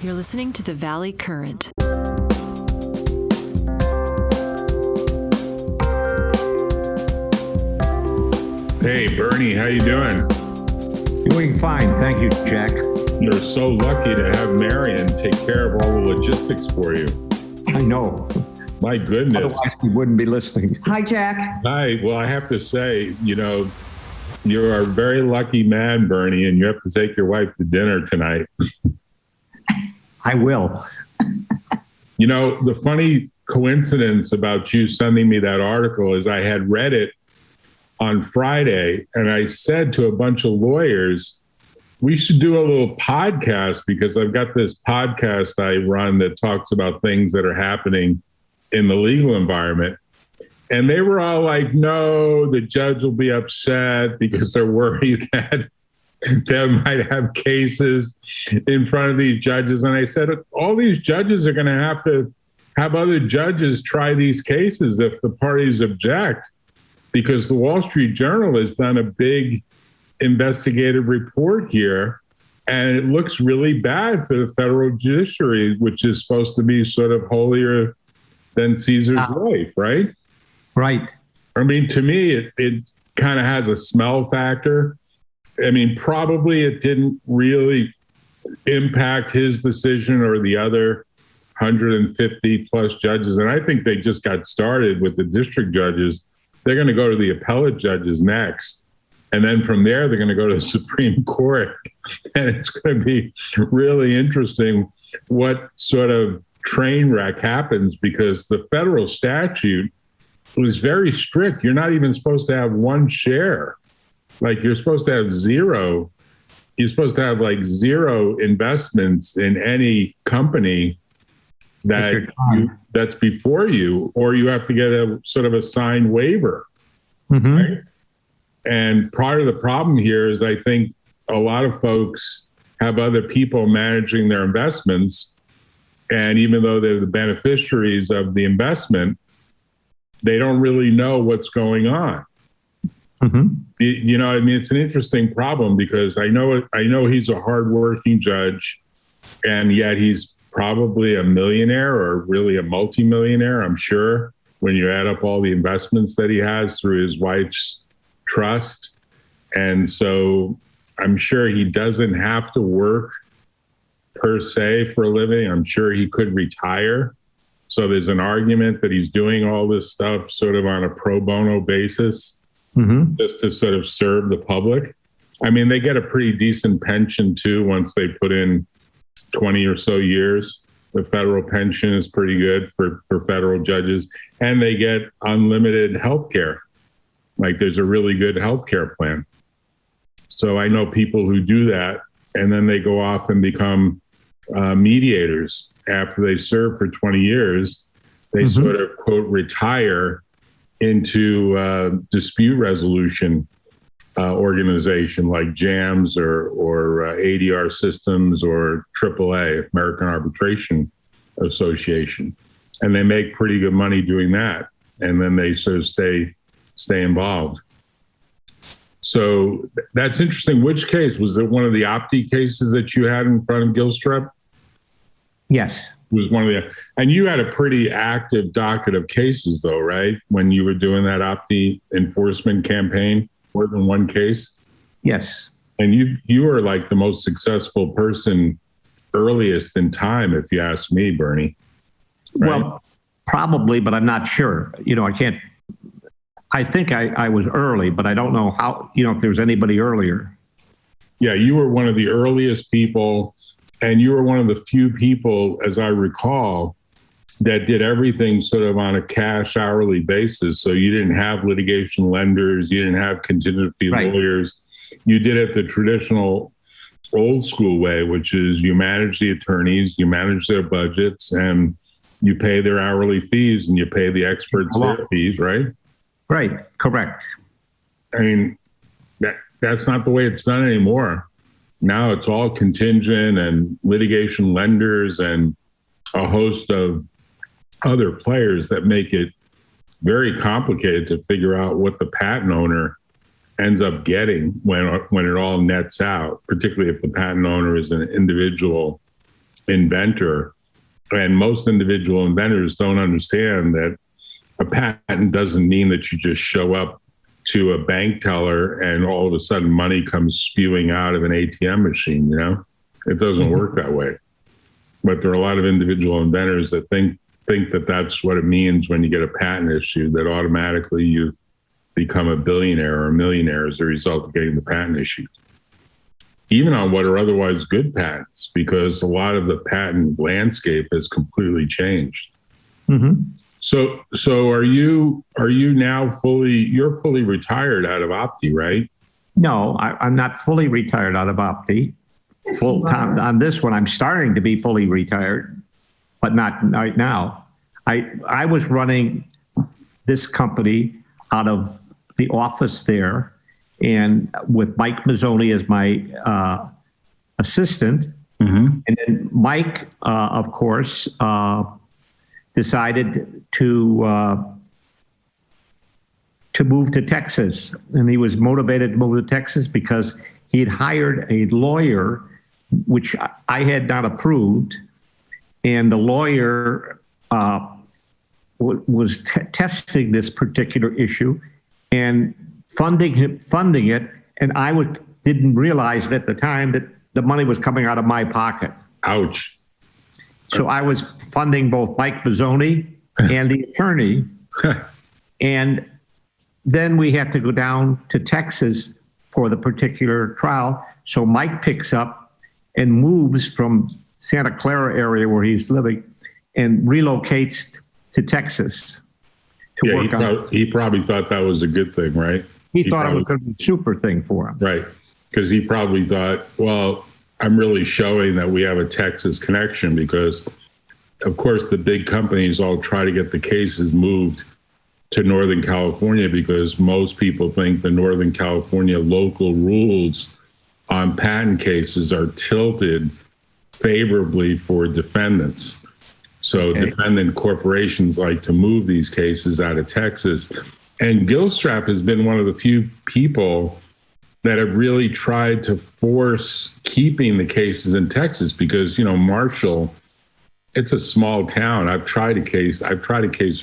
You're listening to the Valley Current. Hey, Bernie, how you doing? Doing fine. Thank you, Jack. You're so lucky to have Marren take care of all the logistics for you. I know. My goodness. Otherwise, we wouldn't be listening. Hi, Jack. Hi. Well, I have to say, you're a very lucky man, Bernie, and you have to take your wife to dinner tonight. I will. The funny coincidence about you sending me that article is I had read it on Friday, and I said to a bunch of lawyers, we should do a little podcast because I've got this podcast I run that talks about things that are happening in the legal environment. And they were all like, no, the judge will be upset because they're worried that they might have cases in front of these judges. And I said, all these judges are going to have other judges try these cases if the parties object, because the Wall Street Journal has done a big investigative report here, and it looks really bad for the federal judiciary, which is supposed to be sort of holier than Caesar's wife, right? Right. I mean, to me, it kind of has a smell factor. I mean, probably it didn't really impact his decision or the other 150 plus judges. And I think they just got started with the district judges. They're going to go to the appellate judges next. And then from there, they're going to go to the Supreme Court. And it's going to be really interesting what sort of train wreck happens, because the federal statute was very strict. You're not even supposed to have one share. Like, you're supposed to have zero. You're supposed to have like zero investments in any company that's before you, or you have to get a sort of a signed waiver. Mm-hmm. Right? And part of the problem here is I think a lot of folks have other people managing their investments. And even though they're the beneficiaries of the investment, they don't really know what's going on. Mm-hmm. It's an interesting problem, because I know he's a hardworking judge, and yet he's probably a millionaire, or really a multimillionaire, I'm sure, when you add up all the investments that he has through his wife's trust. And so I'm sure he doesn't have to work per se for a living. I'm sure he could retire. So there's an argument that he's doing all this stuff sort of on a pro bono basis, mm-hmm. just to sort of serve the public. I mean, they get a pretty decent pension too once they put in 20 or so years. The federal pension is pretty good for federal judges, and they get unlimited health care. Like, there's a really good health care plan. So I know people who do that, and then they go off and become mediators after they serve for 20 years. They mm-hmm. sort of, quote, retire into dispute resolution organization like JAMS or ADR Systems or AAA, American Arbitration Association. And they make pretty good money doing that. And then they sort of stay involved. So that's interesting. Which case? Was it one of the Opti cases that you had in front of Gilstrap? Yes. It was one of the, and you had a pretty active docket of cases though, right? When you were doing that Opti enforcement campaign, more than one case? Yes. And you were like the most successful person earliest in time, if you ask me, Bernie. Right? Well, probably, but I'm not sure. I think I was early, but I don't know how, if there was anybody earlier. Yeah, you were one of the earliest people, and you were one of the few people, as I recall, that did everything sort of on a cash hourly basis. So you didn't have litigation lenders, you didn't have contingency lawyers. You did it the traditional old school way, which is you manage the attorneys, you manage their budgets, and you pay their hourly fees, and you pay the experts their fees, right? Right, correct. I mean, that's not the way it's done anymore. Now it's all contingent and litigation lenders and a host of other players that make it very complicated to figure out what the patent owner ends up getting when it all nets out, particularly if the patent owner is an individual inventor. And most individual inventors don't understand that a patent doesn't mean that you just show up to a bank teller and all of a sudden money comes spewing out of an ATM machine, It doesn't work that way. But there are a lot of individual inventors that think that that's what it means when you get a patent issued, that automatically you've become a billionaire or a millionaire as a result of getting the patent issued. Even on what are otherwise good patents, because a lot of the patent landscape has completely changed. Mm-hmm. So are you now you're fully retired out of Opti, right? No, I'm not fully retired out of Opti. Full time on this one, I'm starting to be fully retired, but not right now. I was running this company out of the office there, and with Mike Mazzoni as my assistant. Mm-hmm. And then Mike, of course, decided to move to Texas. And he was motivated to move to Texas because he had hired a lawyer, which I had not approved. And the lawyer was testing this particular issue and funding it. And I didn't realize at the time that the money was coming out of my pocket. Ouch. So I was funding both Mike Mazzoni and the attorney. And then we had to go down to Texas for the particular trial. So Mike picks up and moves from Santa Clara area where he's living and relocates to Texas to work on. He probably thought that was a good thing, right? He thought it was a super thing for him. Right. Because he probably thought, well, I'm really showing that we have a Texas connection, because, of course, the big companies all try to get the cases moved to Northern California because most people think the Northern California local rules on patent cases are tilted favorably for defendants. So defendant corporations like to move these cases out of Texas. And Gilstrap has been one of the few people that have really tried to force keeping the cases in Texas because, Marshall, it's a small town. I've tried a case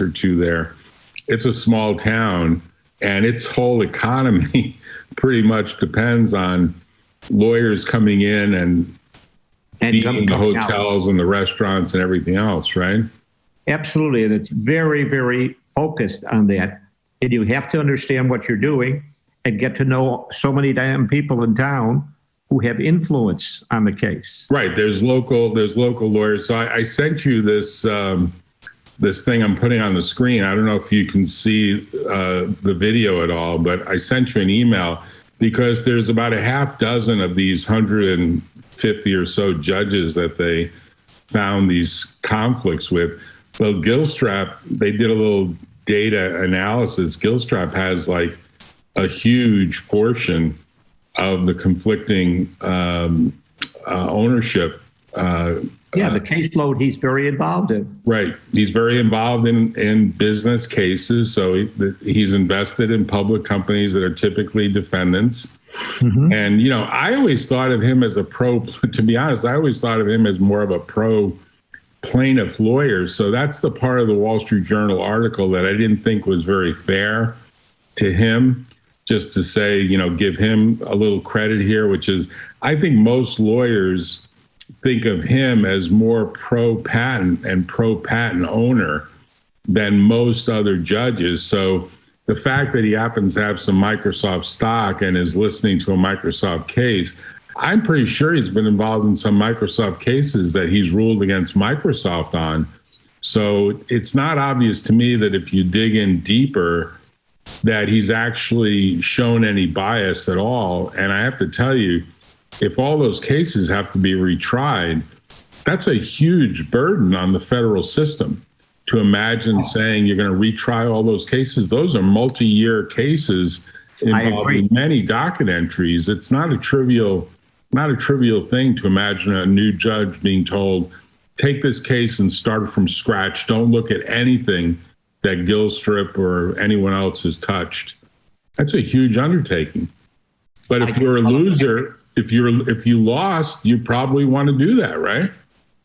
or two there. It's a small town, and its whole economy pretty much depends on lawyers coming in and feeding the hotels and the restaurants and everything else, right? Absolutely, and it's very, very focused on that. And you have to understand what you're doing and get to know so many damn people in town who have influence on the case. Right. There's local lawyers. So I sent you this this thing I'm putting on the screen. I don't know if you can see the video at all, but I sent you an email because there's about a half dozen of these 150 or so judges that they found these conflicts with. Well, Gilstrap, they did a little data analysis. Gilstrap has like a huge portion of the conflicting ownership. The caseload he's very involved in. Right. He's very involved in business cases. So he's invested in public companies that are typically defendants. Mm-hmm. And, I always thought of him as to be honest, I always thought of him as more of a pro plaintiff lawyer. So that's the part of the Wall Street Journal article that I didn't think was very fair to him. Just to say, give him a little credit here, which is, I think most lawyers think of him as more pro-patent and pro-patent owner than most other judges. So the fact that he happens to have some Microsoft stock and is listening to a Microsoft case, I'm pretty sure he's been involved in some Microsoft cases that he's ruled against Microsoft on. So it's not obvious to me that if you dig in deeper, that he's actually shown any bias at all. And I have to tell you, if all those cases have to be retried, that's a huge burden on the federal system. To imagine saying you're going to retry all those cases, those are multi-year cases involving many docket entries. It's not a trivial thing to imagine a new judge being told, take this case and start from scratch. Don't look at anything that Gilstrap or anyone else has touched. That's a huge undertaking. But if you're a loser, if you lost, you probably want to do that, right?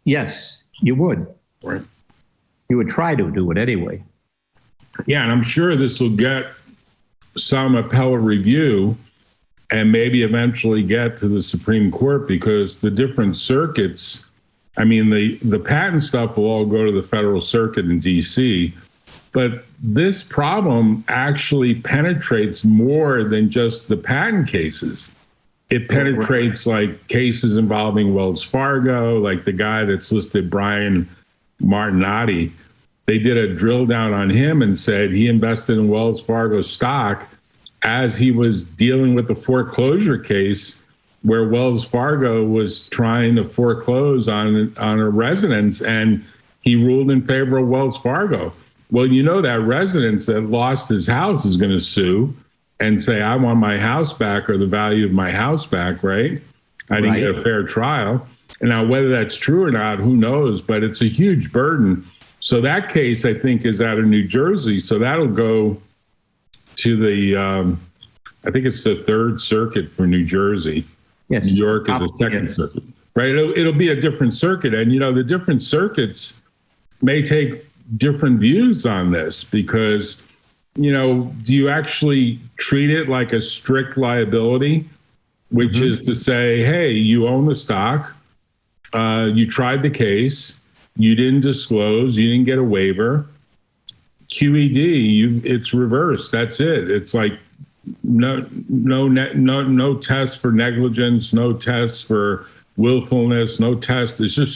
Yes, you would. Right. You would try to do it anyway. Yeah, and I'm sure this will get some appellate review and maybe eventually get to the Supreme Court, because the different circuits, I mean, the patent stuff will all go to the federal circuit in DC, but this problem actually penetrates more than just the patent cases. It penetrates like cases involving Wells Fargo, like the guy that's listed, Brian Martinotti. They did a drill down on him and said he invested in Wells Fargo stock as he was dealing with the foreclosure case where Wells Fargo was trying to foreclose on a residence, and he ruled in favor of Wells Fargo. Well, you know, that residence that lost his house is going to sue and say, I want my house back, or the value of my house back, right? I didn't get a fair trial. And now whether that's true or not, who knows, but it's a huge burden. So that case, I think, is out of New Jersey. So that'll go to the, I think it's the Third Circuit for New Jersey. Yes. New York is the Second Circuit, right? It'll be a different circuit. And, you know, the different circuits may take different views on this, because, you know, do you actually treat it like a strict liability, which is to say, hey, you own the stock, you tried the case, you didn't disclose, you didn't get a waiver, QED, it's reversed. That's it. It's like no test for negligence, no test for willfulness, no test. It's just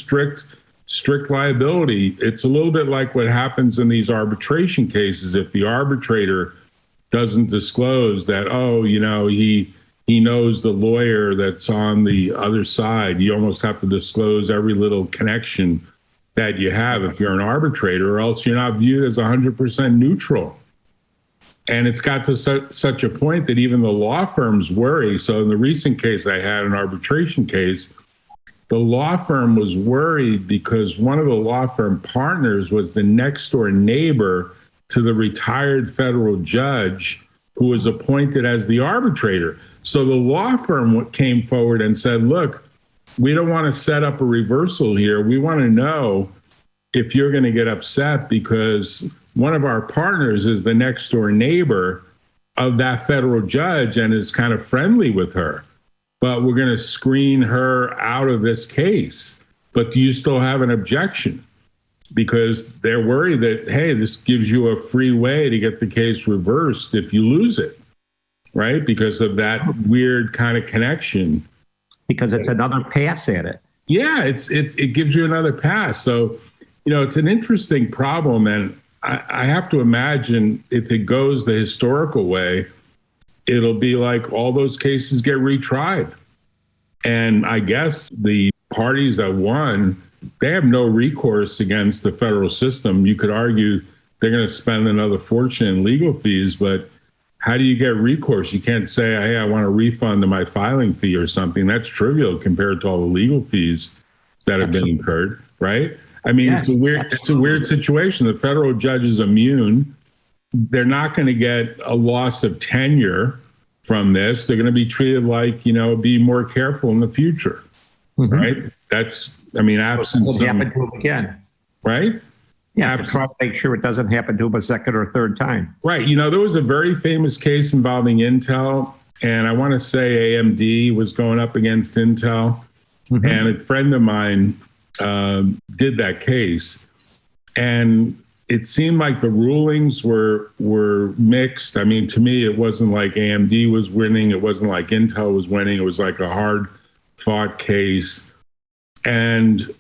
strict liability. It's a little bit like what happens in these arbitration cases. If the arbitrator doesn't disclose that, oh, you know, he knows the lawyer that's on the other side, you almost have to disclose every little connection that you have if you're an arbitrator, or else you're not viewed as 100% neutral. And it's got to such a point that even the law firms worry. So in the recent case I had, an arbitration case, the law firm was worried because one of the law firm partners was the next door neighbor to the retired federal judge who was appointed as the arbitrator. So the law firm came forward and said, look, we don't want to set up a reversal here. We want to know if you're going to get upset because one of our partners is the next door neighbor of that federal judge and is kind of friendly with her. But we're going to screen her out of this case. But do you still have an objection? Because they're worried that, hey, this gives you a free way to get the case reversed if you lose it, right? Because of that weird kind of connection. Because it's another pass at it. Yeah, it gives you another pass. So, you know, it's an interesting problem. And I have to imagine if it goes the historical way, it'll be like all those cases get retried. And I guess the parties that won, they have no recourse against the federal system. You could argue they're going to spend another fortune in legal fees, but how do you get recourse? You can't say, hey, I want a refund of my filing fee or something. That's trivial compared to all the legal fees that have been incurred, right? I mean, it's a weird situation. The federal judge is immune. They're not going to get a loss of tenure from this. They're going to be treated like, you know, be more careful in the future, right? That's, I mean, absent It'll happen to them again. Right? Yeah, try to make sure it doesn't happen to them a second or third time. Right. You know, there was a very famous case involving Intel, and I want to say AMD was going up against Intel, and a friend of mine did that case, and it seemed like the rulings were mixed. I mean, to me, it wasn't like AMD was winning. It wasn't like Intel was winning. It was like a hard-fought case. And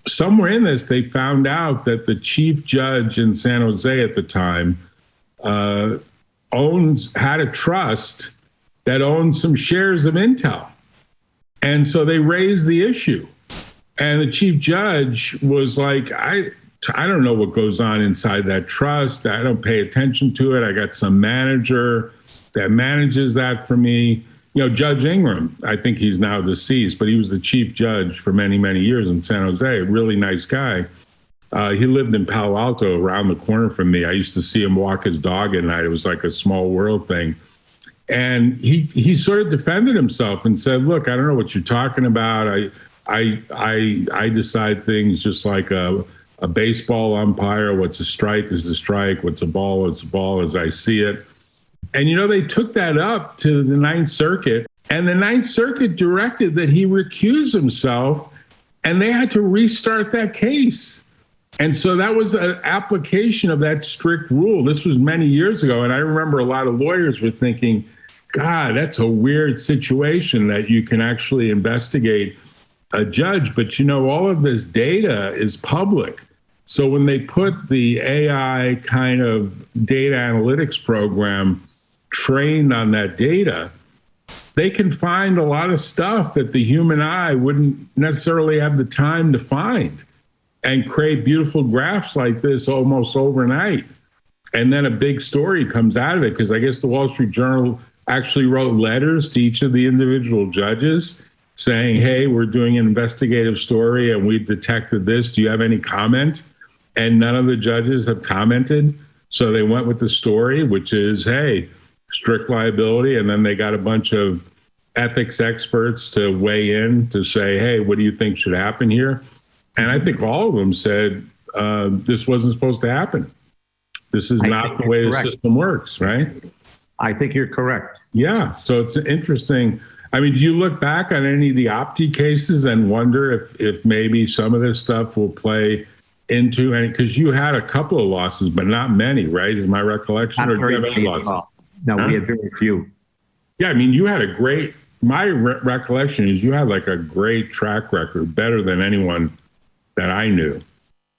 somewhere in this, they found out that the chief judge in San Jose at the time had a trust that owned some shares of Intel. And so they raised the issue. And the chief judge was like, I don't know what goes on inside that trust. I don't pay attention to it. I got some manager that manages that for me. You know, Judge Ingram, I think he's now deceased, but he was the chief judge for many, many years in San Jose, a really nice guy. He lived in Palo Alto around the corner from me. I used to see him walk his dog at night. It was like a small world thing. And he sort of defended himself and said, look, I don't know what you're talking about. I decide things just like a baseball umpire. What's a strike is a strike. What's a ball is a ball as I see it. And, they took that up to the Ninth Circuit, and the Ninth Circuit directed that he recuse himself, and they had to restart that case. And so that was an application of that strict rule. This was many years ago. And I remember a lot of lawyers were thinking, God, that's a weird situation that you can actually investigate a judge. But, all of this data is public. So when they put the AI kind of data analytics program trained on that data, they can find a lot of stuff that the human eye wouldn't necessarily have the time to find, and create beautiful graphs like this almost overnight. And then a big story comes out of it, because I guess the Wall Street Journal actually wrote letters to each of the individual judges saying, hey, we're doing an investigative story and we've detected this. Do you have any comment? And none of the judges have commented. So they went with the story, which is, hey, strict liability. And then they got a bunch of ethics experts to weigh in to say, hey, what do you think should happen here? And I think all of them said, this wasn't supposed to happen. This is not the way the system works, right? I think you're correct. Yeah. So it's interesting. I mean, do you look back on any of the Opti cases and wonder if maybe some of this stuff will play into any, because you had a couple of losses, but not many, right? Is my recollection? Not or do you have very any many. losses? No, we had very few. Yeah. I mean, you had a great, my recollection is you had like a great track record, better than anyone that I knew.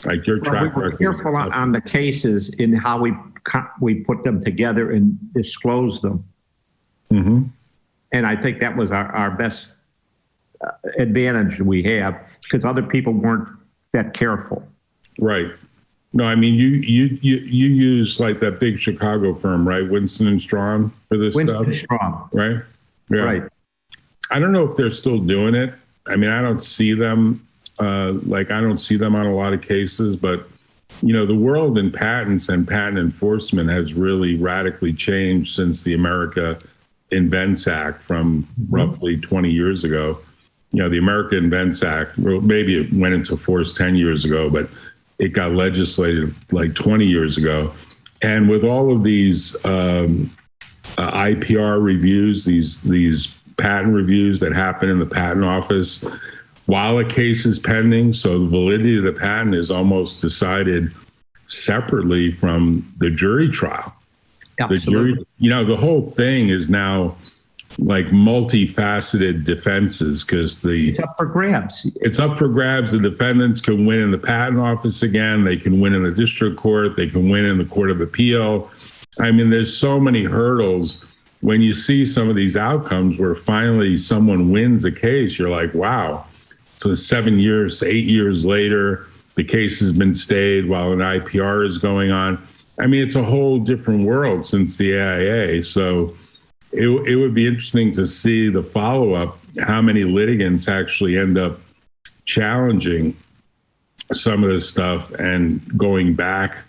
Like your track record. We were careful on the cases in how we put them together and disclose them. Mm-hmm. And I think that was our best advantage we have, because other people weren't that careful. Right. No, I mean, you use like that big Chicago firm, right? Winston and Strawn for this stuff. Winston Strawn. Right? Yeah. Right. I don't know if they're still doing it. I mean, I don't see them. I don't see them on a lot of cases, but the world in patents and patent enforcement has really radically changed since the America Invents Act from roughly 20 years ago. The America Invents Act, well, maybe it went into force 10 years ago, but it got legislated like 20 years ago. And with all of these IPR reviews, these patent reviews that happen in the patent office while a case is pending, so the validity of the patent is almost decided separately from the jury trial. Absolutely. The jury, the whole thing is now like multifaceted defenses, because it's up for grabs. It's up for grabs. The defendants can win in the patent office again. They can win in the district court. They can win in the court of appeal. I mean, there's so many hurdles. When you see some of these outcomes where finally someone wins a case, you're like, wow. So 7 years, 8 years later, the case has been stayed while an IPR is going on. I mean, it's a whole different world since the AIA. So it would be interesting to see the follow-up, how many litigants actually end up challenging some of this stuff and going back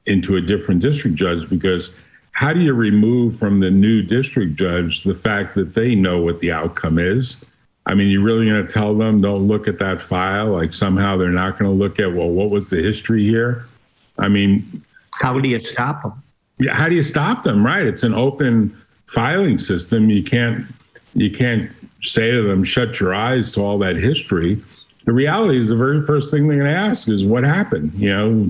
into a different district judge, because how do you remove from the new district judge the fact that they know what the outcome is? I mean, you're really going to tell them, don't look at that file? Like somehow they're not going to look at, well, what was the history here? I mean, how do you stop them? Yeah, how do you stop them? Right. It's an open filing system. You can't say to them, shut your eyes to all that history. The reality is the very first thing they're going to ask is what happened?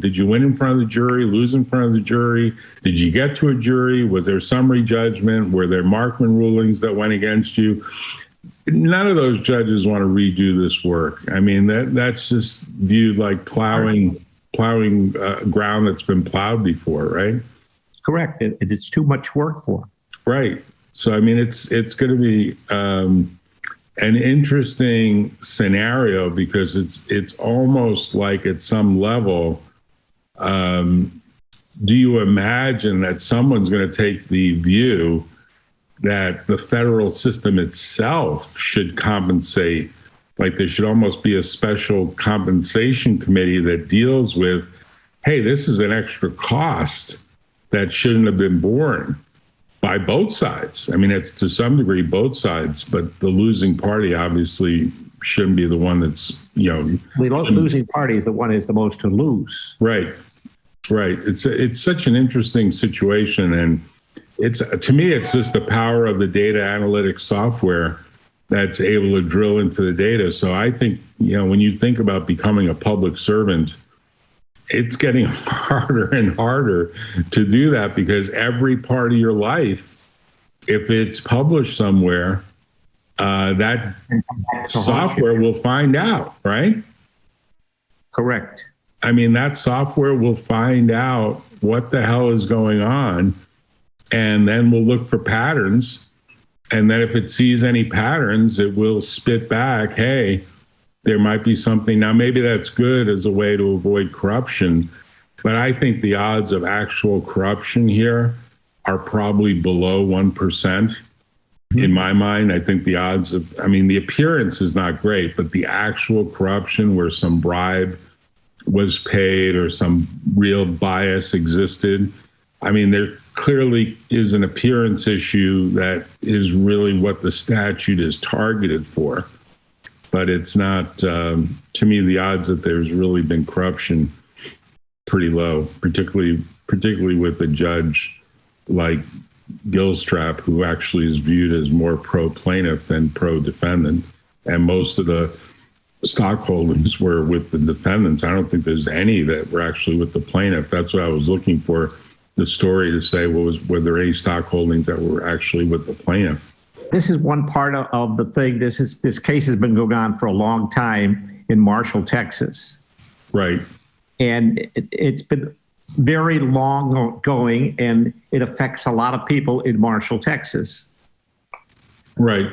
Did you win in front of the jury, lose in front of the jury? Did you get to a jury? Was there summary judgment? Were there Markman rulings that went against you? None of those judges want to redo this work. I mean, that's just viewed like plowing ground that's been plowed before, right? Correct. It's too much work for them. Right. So, I mean, it's going to be an interesting scenario, because it's almost like at some level, do you imagine that someone's going to take the view that the federal system itself should compensate? Like there should almost be a special compensation committee that deals with, hey, this is an extra cost that shouldn't have been borne by both sides. I mean, it's to some degree both sides, but the losing party obviously shouldn't be the one that's, The losing party is the one is the most to lose. Right. It's such an interesting situation, and to me it's just the power of the data analytics software that's able to drill into the data. So I think, when you think about becoming a public servant, it's getting harder and harder to do that, because every part of your life, if it's published somewhere, that software will find out, right? Correct. I mean, that software will find out what the hell is going on, and then we'll look for patterns. And then if it sees any patterns, it will spit back, hey, there might be something. Now, maybe that's good as a way to avoid corruption, but I think the odds of actual corruption here are probably below 1%. In my mind, I think the odds the appearance is not great, but the actual corruption where some bribe was paid or some real bias existed, there clearly is an appearance issue that is really what the statute is targeted for. But it's not, to me, the odds that there's really been corruption pretty low, particularly with a judge like Gilstrap, who actually is viewed as more pro-plaintiff than pro-defendant. And most of the stockholdings were with the defendants. I don't think there's any that were actually with the plaintiff. That's what I was looking for, the story to say, were there any stockholdings that were actually with the plaintiff? This is one part of the thing. This case has been going on for a long time in Marshall, Texas. Right. And it's been very long going, and it affects a lot of people in Marshall, Texas. Right.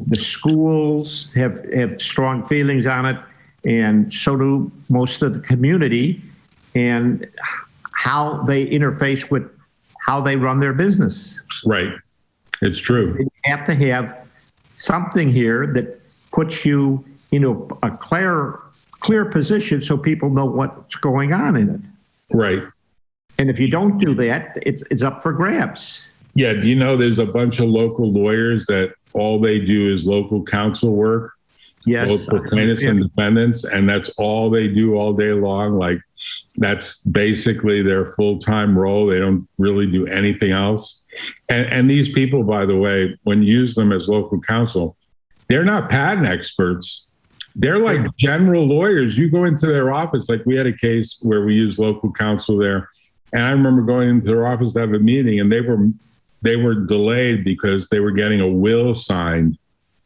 The schools have strong feelings on it, and so do most of the community, and how they interface with how they run their business. Right. It's true. You have to have something here that puts you in a clear position so people know what's going on in it. Right. And if you don't do that, it's up for grabs. Yeah. Do you know there's a bunch of local lawyers that all they do is local counsel work? Yes. Both for plaintiffs and defendants. And that's all they do all day long. Like, that's basically their full-time role. They don't really do anything else. And these people, by the way, when you use them as local counsel, they're not patent experts. They're like general lawyers. You go into their office, like we had a case where we used local counsel there. And I remember going into their office to have a meeting, and they were delayed because they were getting a will signed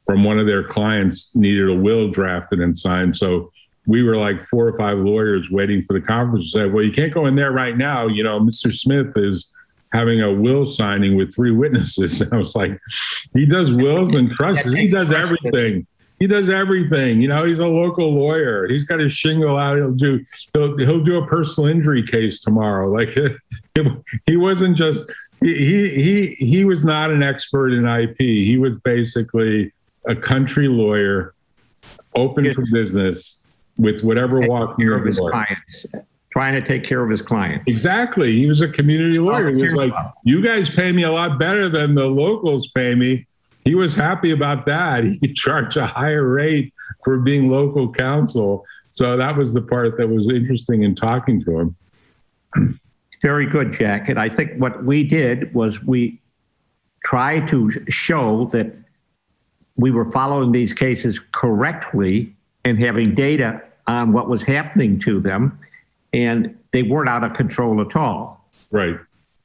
from one of their clients, needed a will drafted and signed. So we were like 4 or 5 lawyers waiting for the conference to say, well, you can't go in there right now. Mr. Smith is having a will signing with 3 witnesses. And I was like, he does wills and trusts. He does everything. He does everything. He's a local lawyer. He's got his shingle out. He'll do a personal injury case tomorrow. Like, he wasn't just, he was not an expert in IP. He was basically a country lawyer, open for business, with whatever walking over his clients, trying to take care of his clients. Exactly. He was a community lawyer. He was like, you guys pay me a lot better than the locals pay me. He was happy about that. He could charge a higher rate for being local counsel. So that was the part that was interesting in talking to him. Very good, Jack. And I think what we did was we tried to show that we were following these cases correctly and having data on what was happening to them, and they weren't out of control at all. Right.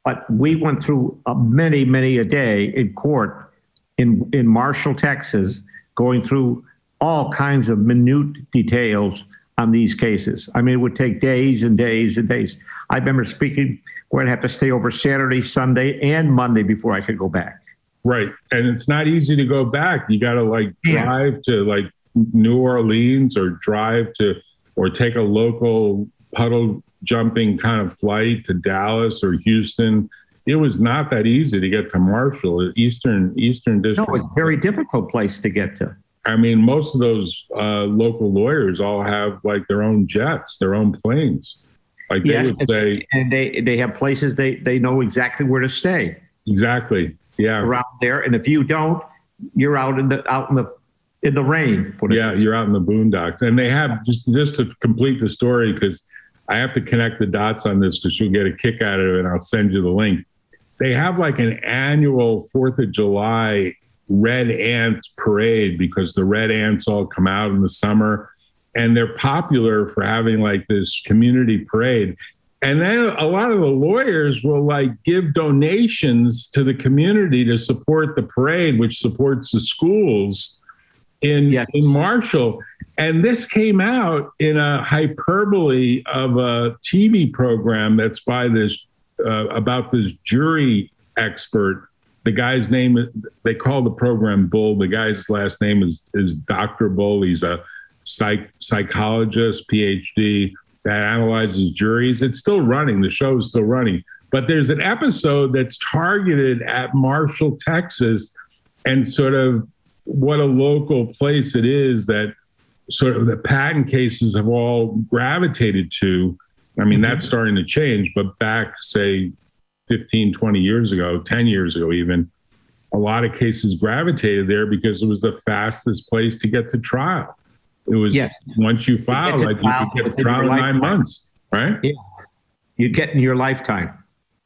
But we went through many a day in court in Marshall, Texas, going through all kinds of minute details on these cases. It would take days and days and days. I remember speaking where I'd have to stay over Saturday, Sunday, and Monday before I could go back. Right. And it's not easy to go back. You got to drive to New Orleans or take a local puddle jumping kind of flight to Dallas or Houston. It was not that easy to get to Marshall, Eastern District. No, it's a very difficult place to get to. Most of those local lawyers all have their own jets, their own planes. Yes, would say, and they have places they know exactly where to stay. Exactly. Yeah. Around there, and if you don't, you're out in in the rain. Yeah, you're out in the boondocks. And they have, just to complete the story, because I have to connect the dots on this because you'll get a kick out of it, and I'll send you the link. They have like an annual 4th of July red ant parade because the red ants all come out in the summer, and they're popular for having like this community parade. And then a lot of the lawyers will like give donations to the community to support the parade, which supports the schools in Marshall. And this came out in a hyperbole of a TV program that's by this, about this jury expert. The guy's name, they call the program Bull. The guy's last name is Dr. Bull. He's a psychologist, PhD, that analyzes juries. It's still running. The show is still running. But there's an episode that's targeted at Marshall, Texas, and sort of what a local place it is that sort of the patent cases have all gravitated to. I mean, that's starting to change, but back, say, 15, 20 years ago, 10 years ago even, a lot of cases gravitated there because it was the fastest place to get to trial. It was once you file, like you could get to trial in 9 months, right? Yeah. You get in your lifetime.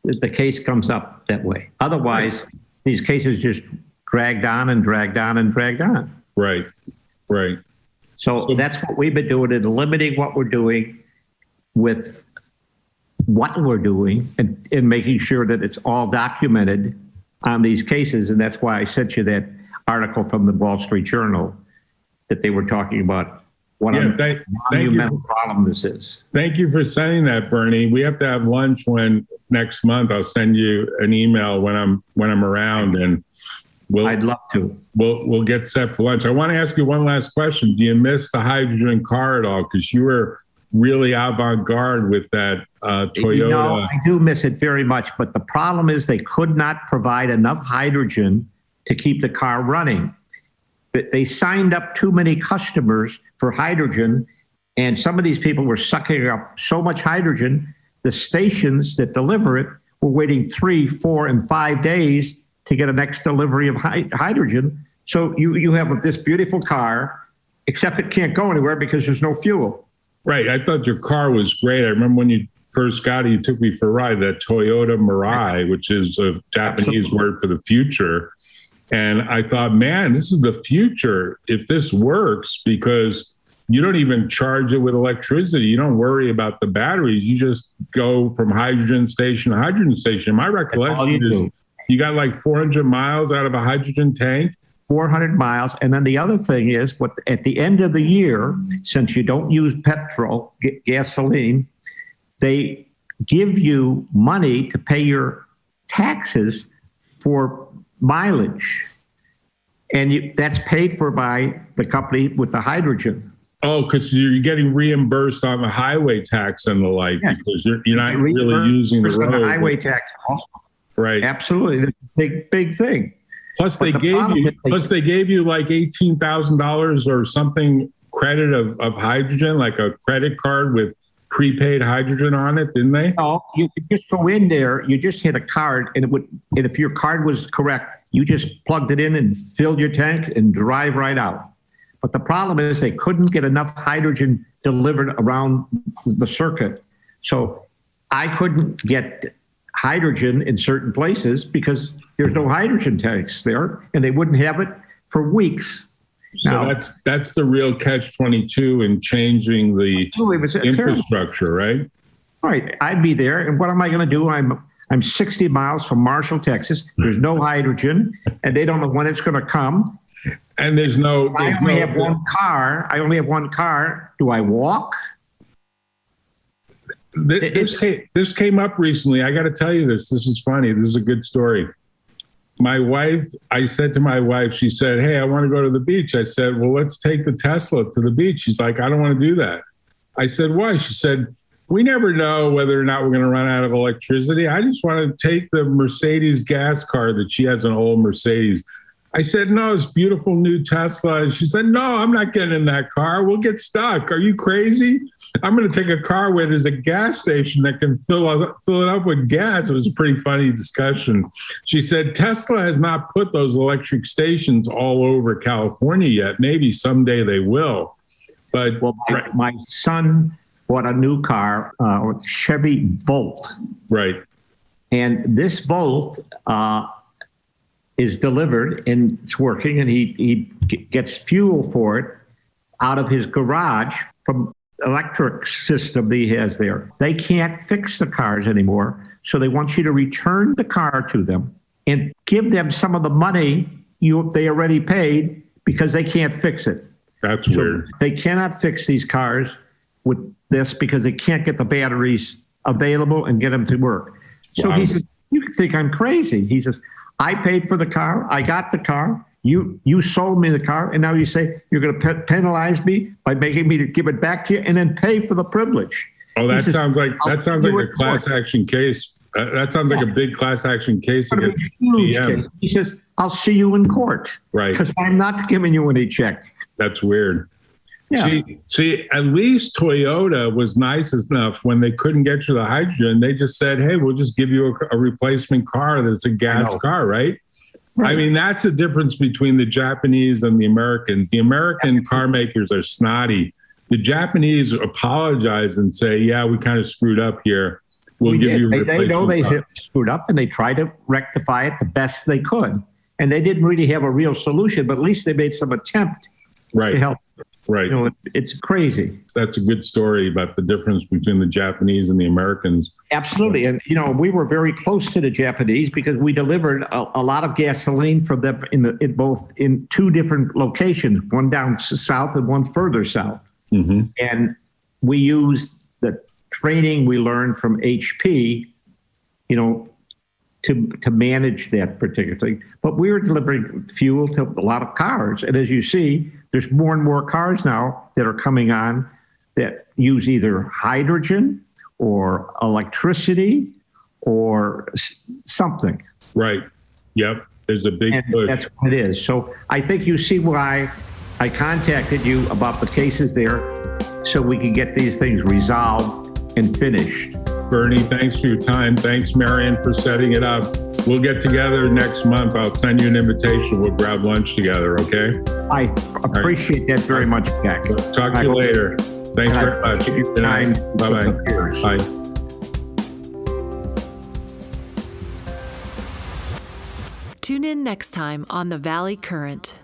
The case comes up that way. Otherwise, these cases just dragged on and dragged on and dragged on. Right, right. So that's what we've been doing, and limiting what we're doing with what we're doing, and making sure that it's all documented on these cases. And that's why I sent you that article from the Wall Street Journal that they were talking about what a monumental problem this is. Thank you for sending that, Bernie. We have to have lunch next month. I'll send you an email when I'm around, and I'd love to. We'll get set for lunch. I want to ask you one last question. Do you miss the hydrogen car at all? Because you were really avant-garde with that Toyota. You know, I do miss it very much, but the problem is they could not provide enough hydrogen to keep the car running. They signed up too many customers for hydrogen, and some of these people were sucking up so much hydrogen, the stations that deliver it were waiting 3, 4, and 5 days to get a next delivery of hydrogen. So you have this beautiful car, except it can't go anywhere because there's no fuel. Right. I thought your car was great. I remember when you first got it, you took me for a ride, that Toyota Mirai, which is a Japanese word for the future. And I thought, man, this is the future if this works, because you don't even charge it with electricity. You don't worry about the batteries. You just go from hydrogen station to hydrogen station. My recollection is you got like 400 miles out of a hydrogen tank. 400 miles. And then the other thing is, at the end of the year, since you don't use petrol, gasoline, they give you money to pay your taxes for mileage. And that's paid for by the company with the hydrogen. Oh, because you're getting reimbursed on the highway tax and the like, because you're not really using the road. The highway tax also. Right. Absolutely. That's a big thing. Plus, they gave you like $18,000 or something credit of hydrogen, like a credit card with prepaid hydrogen on it, didn't they? No, you could just go in there. You just hit a card, and and if your card was correct, you just plugged it in and filled your tank and drive right out. But the problem is they couldn't get enough hydrogen delivered around the circuit, so I couldn't get hydrogen in certain places because there's no hydrogen tanks there, and they wouldn't have it for weeks. So now, that's the real catch-22 in changing the infrastructure, right? Right. I'd be there, and what am I going to do? I'm 60 miles from Marshall, Texas. There's no hydrogen, and they don't know when it's going to come. And I only have one car. Do I walk? This came up recently. I got to tell you this. This is funny. This is a good story. I said to my wife, she said, "Hey, I want to go to the beach." I said, "Well, let's take the Tesla to the beach." She's like, "I don't want to do that." I said, "Why?" She said, "We never know whether or not we're going to run out of electricity. I just want to take the Mercedes gas car," that she has, an old Mercedes. I said, no, it's beautiful new Tesla. And she said, no, I'm not getting in that car. We'll get stuck. Are you crazy? I'm going to take a car where there's a gas station that can fill it up with gas. It was a pretty funny discussion. She said, Tesla has not put those electric stations all over California yet. Maybe someday they will. But well, my son bought a new car, Chevy Volt. Right. And this Volt is delivered and it's working, and he gets fuel for it out of his garage from electric system that he has there. They can't fix the cars anymore, so they want you to return the car to them and give them some of the money they already paid because they can't fix it. That's weird. They cannot fix these cars with this because they can't get the batteries available and get them to work. So he says, you can think I'm crazy. He says, I paid for the car. I got the car. You sold me the car. And now you say you're going to penalize me by making me to give it back to you and then pay for the privilege. Oh, that sounds like a class action case. That sounds like a big class action case against huge case. He says, I'll see you in court. Right. Because I'm not giving you any check. That's weird. Yeah. See, at least Toyota was nice enough when they couldn't get you the hydrogen. They just said, hey, we'll just give you a replacement car that's a gas car, right? I mean, that's the difference between the Japanese and the Americans. The American car makers are snotty. The Japanese apologize and say, yeah, we kind of screwed up here. We'll give you a replacement car. They know they screwed up and they tried to rectify it the best they could. And they didn't really have a real solution, but at least they made some attempt to help. Right. It's crazy. That's a good story about the difference between the Japanese and the Americans. Absolutely. And, we were very close to the Japanese because we delivered a lot of gasoline from them in two different locations, one down south and one further south. Mm-hmm. And we used the training we learned from HP, to manage that particular thing. But we were delivering fuel to a lot of cars. And as you see, there's more and more cars now that are coming on that use either hydrogen or electricity or something. Right. Yep. There's a big push. That's what it is. So I think you see why I contacted you about the cases there so we can get these things resolved and finished. Bernie, thanks for your time. Thanks, Marren, for setting it up. We'll get together next month. I'll send you an invitation. We'll grab lunch together, okay? I appreciate that very much, Jack. Talk to you later. Thanks very much. Your time. Bye-bye. Bye. Tune in next time on The Valley Current.